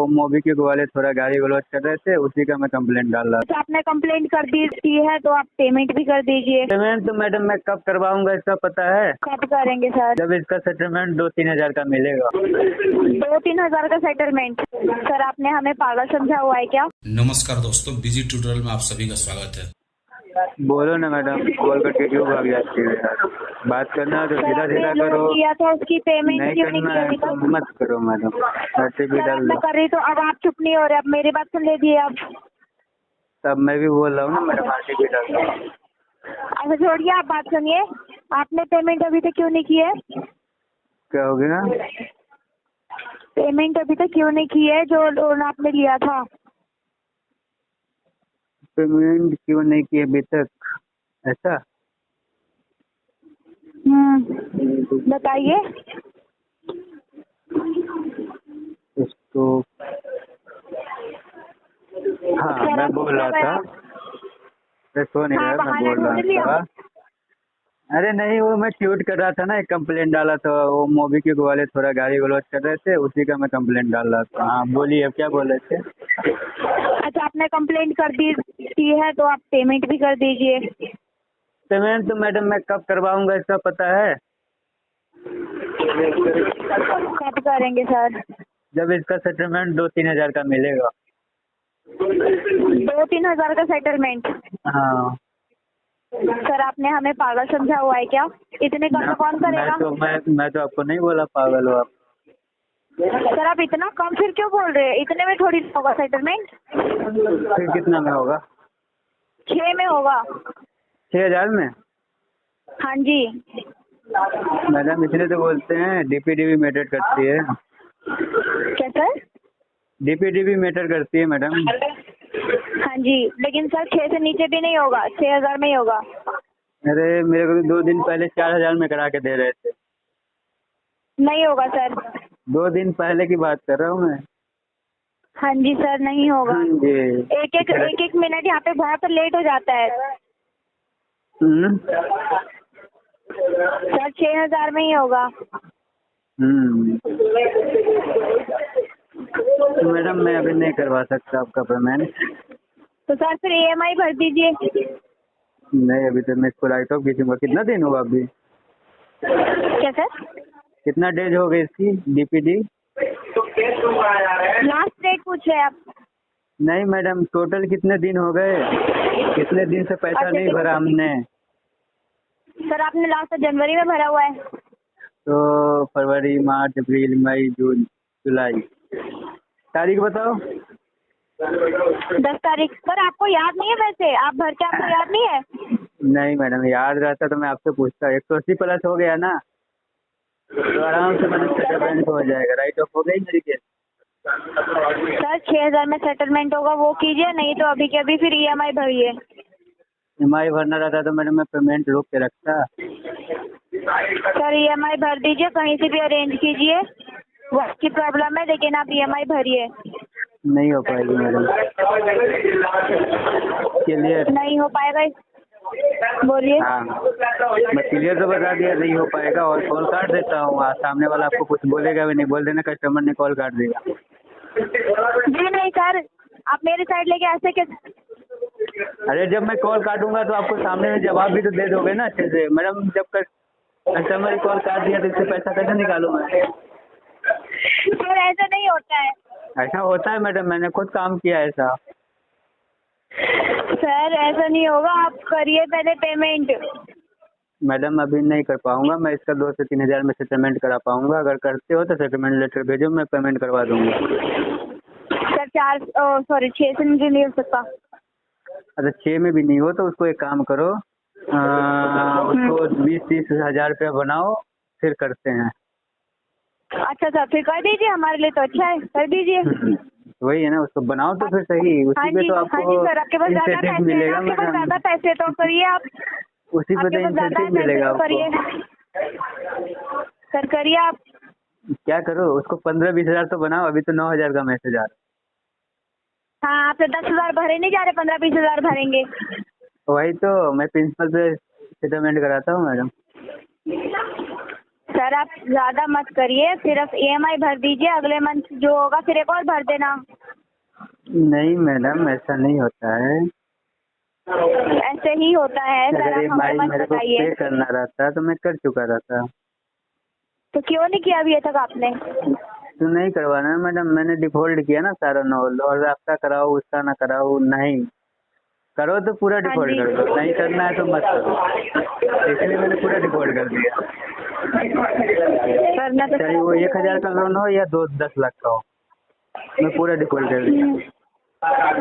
वो मोबी क्विक वाले थोड़ा गाली गलौज कर रहे थे, उसी का मैं कंप्लेंट डाल रहा था। तो आपने कंप्लेंट कर दी है तो आप पेमेंट भी कर दीजिए। पेमेंट तो मैडम मैं कब करवाऊंगा इसका पता है? कब करेंगे सर? जब इसका सेटलमेंट 2-3 हजार का मिलेगा। 2-3 हजार का सेटलमेंट? सर आपने हमें पागल समझा हुआ है क्या? नमस्कार दोस्तों, बिजी ट्यूटोरियल में आप सभी का स्वागत है। बोलो ना मैडम, कॉल करके क्यों भाग जाती है यार? बात करना है तो सीधा सीधा करो। किया था उसकी पेमेंट नहीं क्यों नहीं करना है तो मत करो मैडम, ऐसे भी डाल मैं दो। कर रही तो अब आप चुप नहीं हो रहे, अब मेरी बात सुन लीजिए। अब तब मैं भी बोल रहा हूँ ना मैडम, आरटी भी डाल दो। अच्छा छोड़िए, आप बात सुनिए। आपने पेमेंट अभी तक क्यों नहीं की है? क्या हो गया? पेमेंट अभी तक क्यों नहीं की है जो लोन आपने लिया था? पेमेंट क्यों नहीं की अभी तक? ऐसा बताइए। इसको हाँ मैं बोल रहा था, सो नहीं रहा, मैं बोल रहा था। अरे नहीं, वो मैं ट्वीट कर रहा था ना, एक कंप्लेंट डाला था, वो मोबी क्विक वाले थोड़ा गाली गलौज कर रहे थे, उसी का मैं कंप्लेंट डाल रहा था। हाँ बोलिए, अब क्या बोल रहे थे? अच्छा आपने कंप्लेंट कर दी है तो आप पेमेंट भी कर दीजिए। पेमेंट तो मैडम मैं कब करवाऊंगा इसका पता है? कब करेंगे सर? जब इसका सेटलमेंट 2-3 हजार का मिलेगा। 2-3 हजार का सेटलमेंट? हाँ सर आपने हमें पागल समझा हुआ है क्या? इतने कम तो कौन करेगा? मैं तो आपको नहीं बोला पागल हो आप। सर आप इतना कम फिर क्यों बोल रहे हैं? इतने में थोड़ी होगा सेटलमेंट। फिर कितना में होगा? 6 में होगा। 6,000 में? हाँ जी मैडम इतने तो बोलते हैं, डीपीडीबी मैटर करती है। क्या सर? डीपीडीबी मैटर करती है मैडम। हाँ जी, लेकिन सर 6 से नीचे भी नहीं होगा, 6,000 में ही होगा। अरे मेरे को तो 2 दिन पहले 4,000 में करा के दे रहे थे। नहीं होगा सर। 2 दिन पहले की बात कर रहा हूँ मैं। हाँ जी सर, नहीं होगा। जी एक मिनट यहाँ पे बहुत लेट हो जाता है। सर 6,000 में ही होगा। तो मैडम मैं अभी नहीं करवा सकता आपका पेमेंट। तो सर फिर EMI भर दीजिए। नहीं, अभी तो मैं इसको राइट ऑफ खींचूंगा। कितना दिन हुआ अभी? क्या सर? कितना डेज हो गई इसकी डीपीडी? लास्ट डेट पूछ रहे हैं आप? नहीं मैडम, टोटल कितने दिन हो गए? कितने दिन से पैसा नहीं भरा हमने? सर आपने लास्ट जनवरी में भरा हुआ है। तो फरवरी, मार्च, अप्रैल, मई, जून, जुलाई, तारीख बताओ। 10 तारीख। सर आपको याद नहीं है? वैसे आप भर के आपको याद नहीं है? नहीं मैडम, याद रहता तो मैं आपसे पूछता। 180 प्लस हो गया ना, तो आराम से मैडम सेटलमेंट हो जाएगा। राइट ऑफ हो गई मेरी केस। सर 6,000 में सेटलमेंट होगा, वो कीजिए, नहीं तो अभी के अभी फिर EMI भरिए। EMI भरना रहता तो मैडम मैं पेमेंट रोक के रखता। सर EMI भर दीजिए, कहीं से भी अरेंज कीजिए। वर्क की प्रॉब्लम है, लेकिन आप EMI भरिए। नहीं हो पाएगी मैडम, क्लियर नहीं हो पाएगा? बोलिए। हाँ मैं क्लियर तो बता दिया, नहीं हो पाएगा। और कॉल काट देता हूँ, सामने वाला आपको कुछ बोलेगा भी नहीं। बोल देना कस्टमर ने कॉल काट दिया। जी नहीं सर, आप मेरी साइड लेके ऐसे कैसे? अरे जब मैं कॉल काटूंगा तो आपको सामने में जवाब भी तो दे दोगे ना अच्छे से। मैडम जब कस्टमर कॉल काट दिया तो इससे पैसा कैसे निकालूं मैं? सर ऐसा नहीं होता है। ऐसा होता है मैडम, मैंने खुद काम किया है ऐसा। सर ऐसा नहीं होगा, आप करिए पहले पेमेंट। मैडम अभी नहीं कर पाऊंगा मैं, इसका 2 से 3 हजार में सेटलमेंट करा पाऊंगा। अगर करते हो तो सेटलमेंट लेटर भेजो, मैं पेमेंट करवा दूंगा। सर 6 से नीचे नहीं हो सकता। अच्छा 6 में भी नहीं हो तो उसको एक काम करो, उसको 20-30 हजार रुपया बनाओ, फिर करते हैं। अच्छा सर फिर कर दीजिए, हमारे लिए तो अच्छा है, कर दीजिए। वही है ना, उसको बनाओ तो फिर सही। उसी पे तो हाँ जी सर, आपके पास ज़्यादा इंसेंटिव पैसे मिलेगा हैं, आपके पास मैडम। ज़्यादा पैसे तो करिए आप। उसी पे तो इंसेंटिव मिलेगा आपको। करिए सर, करिए आप। क्या करो, उसको 15-20 हजार तो बनाओ। अभी तो 9 हजार का मैसेज आ रहा। हाँ, आप तो 10,000 भरे नहीं जा रहे, 15-20 हजार भरेंगे। वही तो मैं प्रिंसिपल से सेटलमेंट कराता हूँ मैडम। सर आप ज्यादा मत करिए, सिर्फ ईएमआई भर दीजिए, अगले मंथ जो होगा फिर एक और भर देना। नहीं मैडम, ऐसा नहीं होता है। ऐसे ही होता है सर, अगर आप ईएमआई हमें मत मेरे को बताइए। पे करना रहता तो मैं कर चुका रहता। तो क्यों नहीं किया अभी तक आपने? तो नहीं करवाना मैडम, मैंने डिफॉल्ट किया ना सारा नॉल, और आपका कराओ उसका ना कराओ। नहीं करो तो पूरा हाँ डिफॉल्ट जी। कर दो, नहीं करना है तो मत करो, इसलिए मैंने पूरा डिफॉल्ट कर दिया। करना तो चाहे वो 1000 का लोन हो या 10 लाख का हो, मैं पूरा डिफॉल्ट कर दिया। हाँ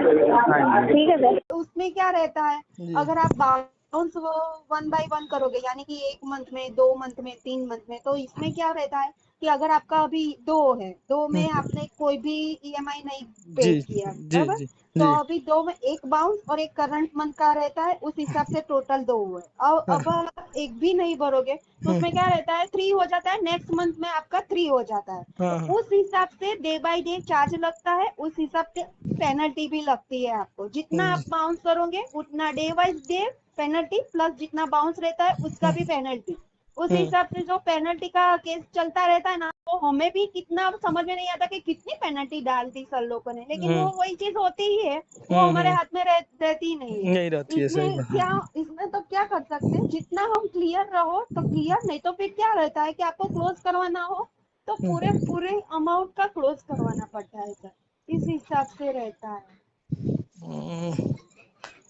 जी। ठीक है सर। तो उसमें क्या रहता है, अगर आप बाउंस वो 1 बाय 1 करोगे, यानी कि 1 मंथ में, 2 मंथ में, 3 मंथ में, तो इसमें क्या रहता है कि अगर आपका अभी 2 है, 2 में आपने कोई भी ईएमआई नहीं पे जी किया, जी बराबर? जी तो जी। अभी 2 में एक बाउंस और एक करंट मंथ का रहता है, उस हिसाब से टोटल 2 हुए। और अब आप एक भी नहीं भरोगे तो उसमें क्या रहता है, 3 हो जाता है, नेक्स्ट मंथ में आपका 3 हो जाता है। हाँ तो हाँ। उस हिसाब से डे बाय डे चार्ज लगता है, उस हिसाब से पेनल्टी भी लगती है आपको। जितना आप बाउंस करोगे उतना day wise day penalty, plus जितना बाउंस रहता है उसका भी पेनल्टी। उस हिसाब से जो पेनल्टी का केस चलता रहता है ना, तो हमें भी कितना समझ में नहीं आता कि कितनी पेनल्टी डाल दी सर लोगों ने, लेकिन वो वही चीज होती ही है, वो हमारे हाथ में रहती ही नहीं है। नहीं रहती है, सही इसमें बात। क्या, इसमें तो क्या कर सकते हैं, जितना हम क्लियर रहो तो क्लियर, नहीं तो फिर क्या रहता है कि आपको क्लोज करवाना हो तो पूरे पूरे अमाउंट का क्लोज करवाना पड़ता है सर, इस हिसाब से रहता है।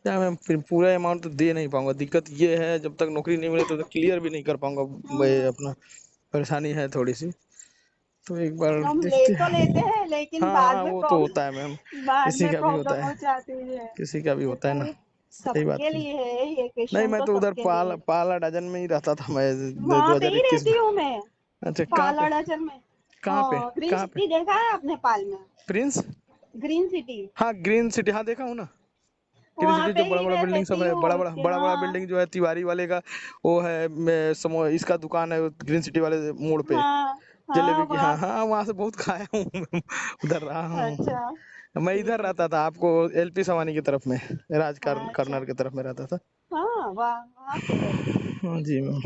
क्या मैं फिर पूरा अमाउंट तो दे नहीं पाऊंगा, दिक्कत ये है जब तक नौकरी नहीं मिले तब तक क्लियर भी नहीं कर पाऊंगा। मैं अपना परेशानी है थोड़ी सी, तो एक बार हम ले देखते तो हैं। लेते हैं, लेकिन हाँ बाद हाँ, में वो तो होता है मैम, प्रॉब्लम, बाद किसी में का भी होता प्रॉब्लम है, हो जाती है। किसी का भी ये होता है तो ना। एक सही बात सबके है। लिए है, ये नहीं, क्वेश्चन मैं तो तो उधर सबके लिए है। पाला डजन में ही रहता था मैं, वहां दो पे हजार ही इक्कीस रहती में। हूँ मैं, अच्छा, कहाँ पाल पे? अड़चन में। कहाँ पे? ग्रीन कहाँ पे? सिटी देखा है आपने पाल में? प्रिंस? ग्रीन सिटी, हाँ, ग्रीन सिटी, हाँ देखा हूँ ना। ग्रीन वहां सिटी पे जो बड़ा ही बड़ा मैं बिल्डिंग सब रहती है, हूँ उसके। बड़ा बड़ा हाँ बिल्डिंग जो है तिवारी वाले का, वो है इसका दुकान है ग्रीन सिटी वाले मोड़ पे, हाँ हाँ जलेबी की। वहाँ। हाँ हाँ, वहां से बहुत खाया हूँ मैं, उधर रहा हूँ। अच्छा मैं ठीक इधर है रहता सर। था, आपको एलपी सवानी की तरफ में, अच्छा कर्नल की तरफ में रहता था। हाँ, वहाँ पे रहती हूँ। हाँ जी मैम।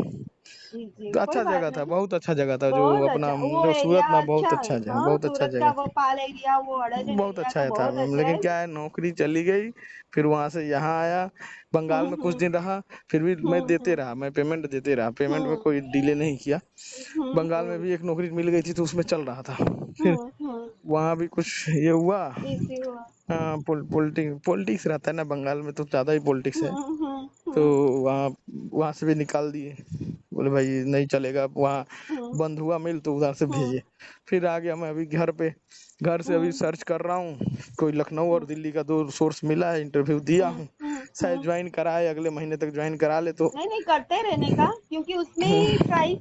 जी जी, तो कोई अच्छा बात जगह था, नहीं। बहुत अच्छा जगह था, जो बहुत अपना अच्छा वो जो एरिया, सूरत ना, बहुत अच्छा अच्छा है। जगह, हाँ, बहुत अच्छा सूरत का जगह। वो पाल एरिया, वो अड़जन बहुत एरिया अच्छा तो था बहुत मैम, अच्छा लेकिन है। क्या है, नौकरी चली गई, फिर वहां से यहाँ आया, बंगाल में कुछ हम्म। दिन रहा, फिर भी मैं देते हम्म। रहा, मैं पेमेंट देते रहा, पेमेंट में हम्म। कोई डिले नहीं किया। बंगाल में हम्म। भी एक नौकरी मिल गई थी तो उसमें चल रहा था। फिर हम्म। वहां भी कुछ ये हुआ। इसी हुआ। हाँ, पॉलिटिक्स रहता है ना बंगाल में, तो ज्यादा ही पॉलिटिक्स है। तो हम्म। वहाँ वहां से भी निकाल दिए, बोले भाई नहीं चलेगा वहाँ। हम्म। बंद हुआ मिल तो उधर से हम्म। भेजे। फिर आ गया मैं अभी घर पे, घर से अभी हम्म। सर्च कर रहा हूँ, कोई लखनऊ और दिल्ली का 2 सोर्स मिला है, इंटरव्यू दिया हूँ। शायद हम्म। ज्वाइन कराए, अगले महीने तक ज्वाइन करा ले तो। नहीं नहीं, करते रहने का, क्योंकि उसमें ही ट्राई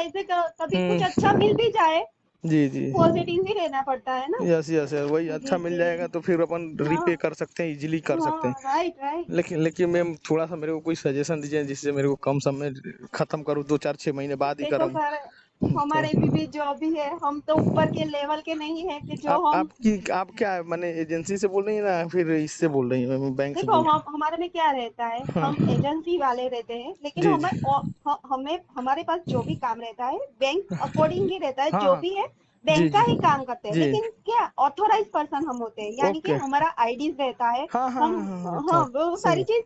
से कभी कुछ अच्छा हम्म। मिल भी जाए, जी जी। पॉजिटिव ही रहना पड़ता है ना। यस यस, वही अच्छा जी मिल जी। जाएगा तो फिर अपन हाँ रीपे कर सकते हैं, इजीली कर सकते हैं। हाँ, राइट राइट। लेकिन मैम थोड़ा सा मेरे को कोई सजेशन दीजिए जिससे मेरे को कम समय खत्म करूँ, 2 4 6 महीने बाद ही देखो करूँ। सर, तो हमारे भी जो भी है, हम तो ऊपर के लेवल के नहीं है कि जो हम, आप क्या माने, एजेंसी से बोल रही है ना फिर इससे बोल रही है, बैंक से देखो बोल रही हम, हमारे में क्या रहता है, है? हम हाँ। एजेंसी वाले रहते हैं, लेकिन जी जी। हमें हमें हमारे पास जो भी काम रहता है बैंक अकॉर्डिंग ही रहता है, हाँ जो हाँ। भी है जी बैंक का जी ही काम करते हैं, जी। लेकिन क्या ऑथोराइज पर्सन हम होते हैं, यानी कि ओके। हमारा आईडीज रहता है। हाँ हाँ हम, हाँ हाँ हाँ, हाँ अच्छा। वो सही सारी है। चीज,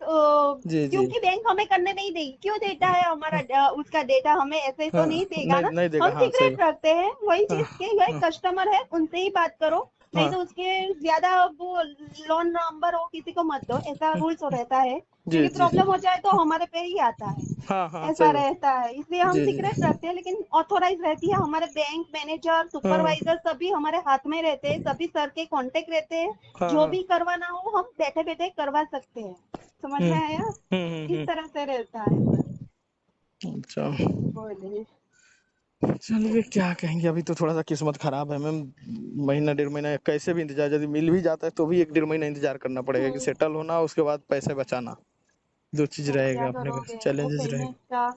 जी जी। क्योंकि बैंक हमें करने नहीं देगी, क्यों देता है हमारा हाँ उसका डेटा हमें ऐसे तो हाँ, नहीं देगा नहीं ना। नहीं देगा, हम हाँ सही सीक्रेट बात। रखते हैं, वही हाँ चीज के भाई हाँ कस्टमर है उनसे ही बात करो, नहीं हाँ। तो उसके ज्यादा वो लोन नंबर हो किसी को मत दो, ऐसा रूल्स रहता है, जी क्योंकि जी। प्रॉब्लम हो जाए तो हमारे पे ही आता है। हाँ हाँ, ऐसा सही बात। रहता है, इसलिए हम जी जी। सीक्रेट रखते हैं, लेकिन ऑथोराइज रहती है हमारे बैंक मैनेजर हाँ सुपरवाइजर, सभी हमारे हाथ में रहते हैं, सभी सर के कांटेक्ट रहते हैं। हाँ जो हाँ। भी करवाना हो हम बैठे बैठे करवा सकते हैं। समझ में आया? इस हम्म। तरह से रहता है सर। अच्छा, बोलिए। चलिए क्या कहेंगे, अभी तो थोड़ा सा किस्मत खराब है मैम। महीना 1.5 महीना कैसे भी इंतजार, यदि मिल भी जाता है तो भी 1 1.5 महीना इंतजार करना पड़ेगा कि हम्म। सेटल होना, उसके बाद पैसे बचाना, 2 चीज तो क्या रहेगा अपने को, करोगे, वो चैलेंजेस पेमेंट रहेगा। का।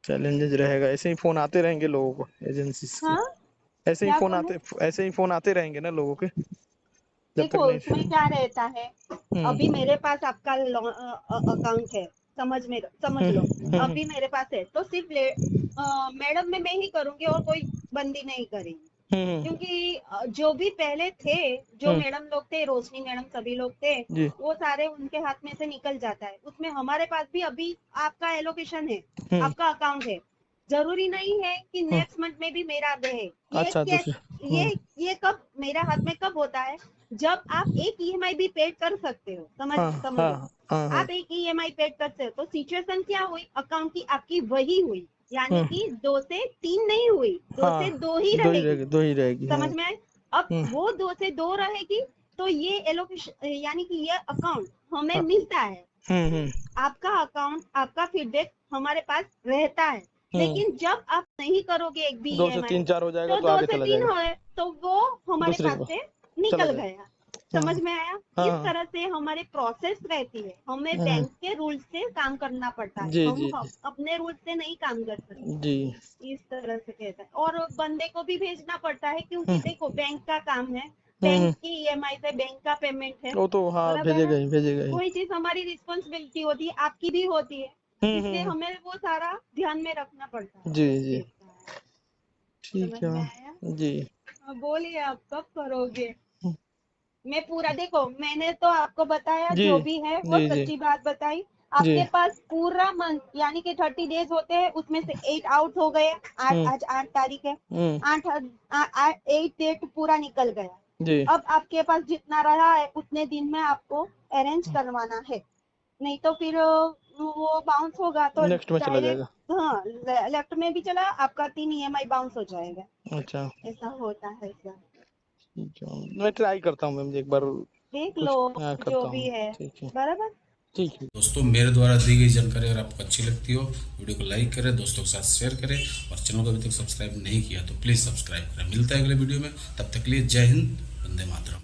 चैलेंजेस रहेगा, ऐसे ही फोन आते रहेंगे लोगों को एजेंसी के। हाँ, ऐसे ही क्या फोन बोले? आते ऐसे ही फोन आते रहेंगे ना लोगों के, जब तक देखो नहीं। उसमें क्या रहता है, अभी हम्म। मेरे पास आपका अकाउंट है, समझ लो अभी मेरे पास है तो सिर्फ मैडम में मैं ही करूंगी और कोई बंदी नहीं करेगी, क्योंकि जो भी पहले थे, जो मैडम लोग थे, रोशनी मैडम सभी लोग थे, जी। वो सारे उनके हाथ में से निकल जाता है। उसमें हमारे पास भी अभी आपका एलोकेशन है, आपका अकाउंट है, जरूरी नहीं है कि नेक्स्ट मंथ में भी मेरा रहे। अच्छा, ये कब मेरा हाथ में कब होता है, जब आप एक ईएमआई भी पेड कर सकते हो। समझ आप एक ईएमआई पेड करते हो तो सिचुएशन क्या हुई, अकाउंट की आपकी वही हुई, यानी कि 2 से 3 नहीं हुई, 2 से 2 ही रहेगी। दो ही रहेगी। समझ में आए? अब वो 2 से 2 रहेगी तो ये एलोकेशन यानी कि ये अकाउंट हमें मिलता है। आपका अकाउंट, आपका फीडबैक हमारे पास रहता है, लेकिन जब आप नहीं करोगे एक भी 2 से 3 4 हो जाएगा तो तो 2 आगे से चला 3 जाएगा। हो तो वो हमारे दूसरे पास को से निकल गया। समझ में आया? हाँ। इस तरह से हमारे प्रोसेस रहती है, हमें बैंक के रूल्स से काम करना पड़ता है। जी, हम जी, अपने रूल्स से नहीं काम कर सकते। जी। इस तरह से कहता है, और बंदे को भी भेजना पड़ता है, क्योंकि देखो बैंक का काम है, बैंक की ईएमआई से बैंक का पेमेंट है, वो तो हाँ बराबर भेजेगा है? ही, भेजेगा ही। कोई चीज हमारी रिस्पॉन्सिबिलिटी होती है, आपकी भी होती है, इसलिए हमें वो सारा ध्यान में रखना पड़ता है। जी, जी। ठीक समझ है में आया? जी। बोलिए आप कब करोगे? मैं पूरा देखो, मैंने तो आपको बताया जी, जो भी है वो जी, जी। सच्ची बात बताई। जी। आपके पास पूरा मंथ यानी कि 30 डेज होते हैं, उसमें से 8 आउट हो गए। आज 8 तारीख है, 8 डेट पूरा निकल गया। जी। अब आपके पास जितना रहा है उतने दिन में आपको अरेंज करवाना है, नहीं तो फिर वो बाउंस होगा तो नेक्स्ट में चला जाएगा। हाँ, लेफ्ट में भी चला, आपका 3 ईएमआई बाउंस हो जाएगा। अच्छा, ऐसा होता है सर। ठीक है, मैं ट्राई करता हूँ मैम एक बार, देख कुछ लो करता जो भी हूँ। है, ठीक है, बराबर। ठीक है। दोस्तों, मेरे द्वारा दी गई जानकारी अगर आपको अच्छी लगती हो, वीडियो को लाइक करें, दोस्तों के साथ शेयर करें, और चैनल को अभी तक सब्सक्राइब नहीं किया तो प्लीज़ सब्सक्राइब करें। मिलता है अगले वीडियो में, तब तक के लिए जय हिंद, वंदे मातरम।